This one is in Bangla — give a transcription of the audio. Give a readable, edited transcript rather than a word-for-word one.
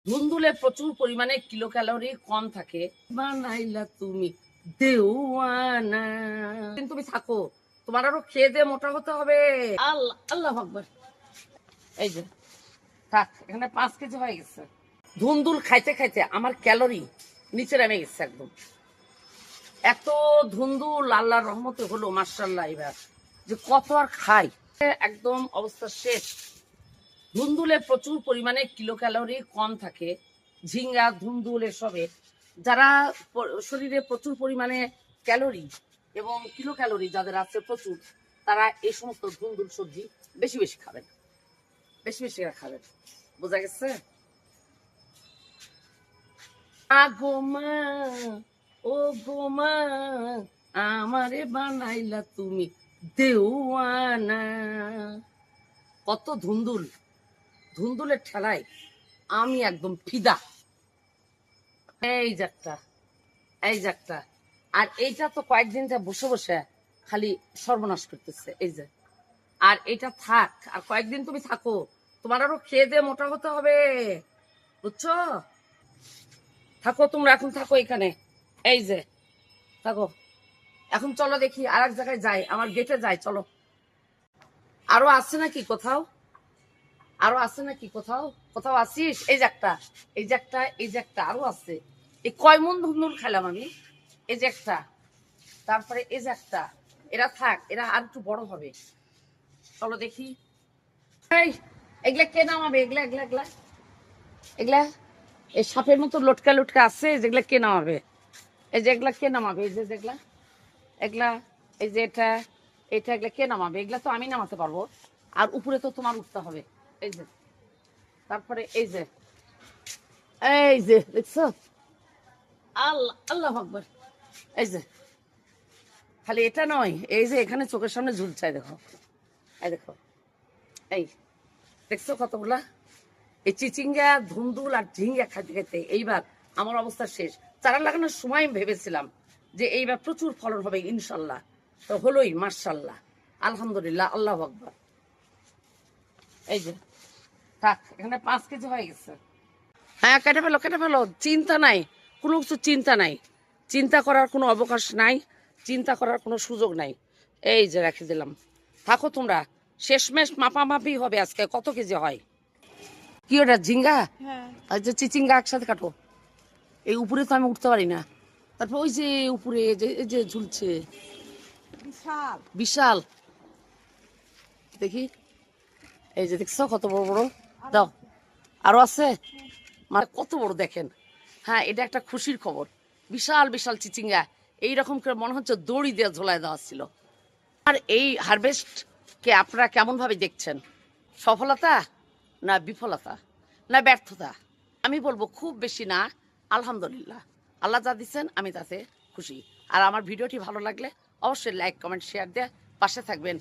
ধুন্দুলে প্রচুর পরিমাণে কিলো ক্যালোরি কম থাকে। বানাইলা তুমি দেওয়ানা, তুমি থাকো, তোমার আরো খেয়ে দিয়ে মোটা হতে হবে। আল্লাহ আল্লাহ আকবার। এই যে থাক, এখানে 5 কেজি হয়ে গেছে। ধুন্দুল খাইতে খাইতে আমার ক্যালোরি নিচে নেমে গেছে একদম। এত ধুন্দুল আল্লাহর রহমতে হলো মাশাআল্লাহ, এবার যে কত আর খাই, একদম অবস্থা শেষ। ধুন্দুলে প্রচুর পরিমাণে কিলো ক্যালোরি কম থাকে। ঝিঙ্গা, ধুন্দুল এসবে যারা শরীরে প্রচুর পরিমাণে ক্যালোরি এবং কিলো ক্যালোরি যাদের আছে প্রচুর, তারা এই সমস্ত ধুন্দুল সবজি বেশি বেশি খাবেন, বেশি বেশি খাবেন। বোঝা গেছে? আগোমা ও গোমা, আমারে বানাইলা তুমি দেওয়ানা। কত ধুন্দুল, ধুন্দুলের ঠেলায় আমি একদম ফিদা। এই যাত্রা, এই যাত্রা। আর এইটা তো কয়েকদিন যা বসে বসে খালি সর্বনাশ করতেছে। এই যে, আর এটা থাক, আর কয়েকদিন তুমি থাকো, তোমার আরো খেয়ে দিয়ে মোটা হতে হবে, বুঝছো? থাকো তোমরা, এখন থাকো এখানে। এই যে থাকো, এখন চলো দেখি আর এক জায়গায় যাই, আমার গেটে যাই, চলো। আরো আছে নাকি কোথাও? আরো আছে নাকি কোথাও? কোথাও আসিস? এই যে একটা, এই যে একটা, এই যে একটা, আরো আছে। এই কয় মন ধুন্দুল খেলাম আমি? এই যে একটা, তারপরে এই যে একটা। এরা থাক, এরা আর একটু বড় হবে। চলো দেখি। এই এগুলা কে নামাবে? এগুলা এগুলা এগুলা এগুলা এই সাপের মতো লটকা লটকা আছে, যেগুলা কে নামাবে? এই যে এগুলা কে নামাবে? এই যে যেগুলা, এগুলা, এই যে এটা, এটা, এগুলা কে নামাবে? এগুলা তো আমি নামাতে পারবো, আর উপরে তো তোমার উঠতে হবে। এই যে, তারপরে এই যে, এই যে দেখছো? আল্লাহ আল্লাহ আকবার। এই যে, খালি এটা নয়, এই যে এখানে চোখের সামনে ঝুলছে, দেখো, এই দেখো, এই দেখছো কতগুলা? এই চিচিঙ্গা, ধুন্দুল আর ঝিঙ্গা খাইতে খাইতে এইবার আমার অবস্থা শেষ। চারা লাগানোর সময় ভেবেছিলাম যে এইবার প্রচুর ফলন হবে ইনশাল্লাহ, তো হলোই মাশাল্লাহ, আলহামদুলিল্লাহ, আল্লাহ আকবার। এই যে থাক, এখানে 5 কেজি হয়ে গেছে। হ্যাঁ, কেটে ফেলো, কেটে ফেলো, চিন্তা নাই, কোনো কিছু চিন্তা নাই, চিন্তা করার কোনো অবকাশ নাই, চিন্তা করার কোনো সুযোগ নাই। এই যে রেখে দিলাম, থাকো তোমরা, শেষমেশ মাপামাপি হবে আজকে কত কেজি হয়। কি ওটা ঝিঙ্গা? আর যে চিচিঙ্গা একসাথে কাটো। এই উপরে তো আমি উঠতে পারি না। তারপর ওই যে উপরে এই যে ঝুলছে, বিশাল বিশাল, দেখি। এই যে দেখছো কত বড় বড়? দাও, আরো আছে, মানে কত বড় দেখেন। হ্যাঁ, এটা একটা খুশির খবর। বিশাল বিশাল চিচিঙ্গা, এইরকম করে মনে হচ্ছে দড়ি দিয়ে ঝোলায় দেওয়া ছিল। আর এই হারভেস্ট কে আপনারা কেমন ভাবে দেখছেন? সফলতা না বিফলতা না ব্যর্থতা? আমি বলবো খুব বেশি না, আলহামদুলিল্লাহ। আল্লাহ যা দিচ্ছেন আমি তাতে খুশি। আর আমার ভিডিওটি ভালো লাগলে অবশ্যই লাইক, কমেন্ট, শেয়ার দিয়ে পাশে থাকবেন।